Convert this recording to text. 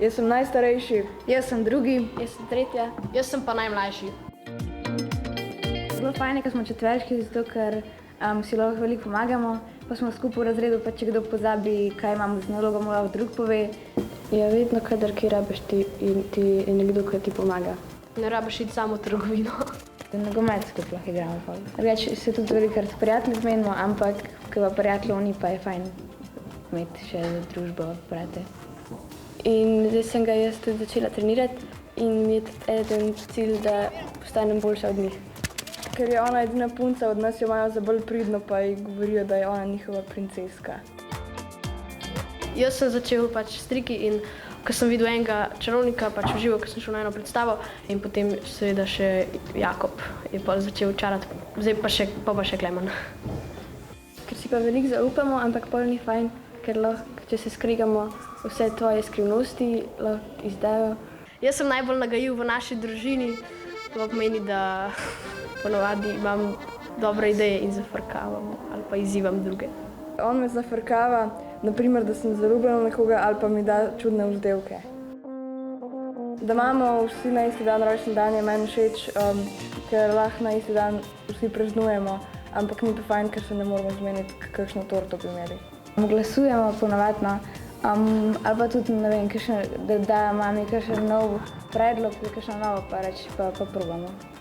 Jaz sem najstarejši. Jaz sem drugi. Jaz sem tretja. Jaz sem pa najmlajši. Zelo fajn je, ko smo četverčki, zato ker si lahko veliko pomagamo, pa smo skupaj v razredu, pa če kdo pozabi, kaj imamo z nalogo, mu lahko drug pove. Ja, vedno, kadar kaj rabiš ti je nekdo, ki ti pomaga. Ne rabiš iti samo v trgovino. Nogomet skupaj lahko igramo. Drugače se tudi velikokrat prijatelji zmenimo, ampak ko pa prijateljev ni, pa je fajn imeti še družbo, brate. In zdaj sem ga jaz tudi začela trenirati in mi je tudi eden cilj, da postanem boljša od njih. Ker je ona edina punca od nas, jo imajo za bolj pridno, pa ji govorijo, da je ona njihova princeska. Jaz sem začel pač striki in ko sem videl enega čarovnika, pač v živo, ko sem šel na eno predstavo in potem seveda še Jakob je pa začel čarati, zdaj pa še Klemen. Ker si pa veliko zaupamo, ampak pol ni fajn, ker lahko, če se skregamo, vse tvoje skrivnosti lahko izdajo. Jaz sem najbolj nagajiv v naši družini, to pomeni, da ponovadi imam dobre ideje in zafrkavam ali pa izzivam druge. On me zafrkava, naprimer, da sem zaljubljen v nekoga ali pa mi da čudne vzdevke. Da imamo vsi na isti dan rojstni dan je meni všeč, ker lahko na isti dan vsi praznujemo, ampak ni pa fajn, ker se ne moramo zmeniti, kakšno torto bi imeli. Glasujemo ponavadno, ali pa tudi, ne vem, da da mami kakšen nov predlog, kakšno novo pa reči, pa probamo.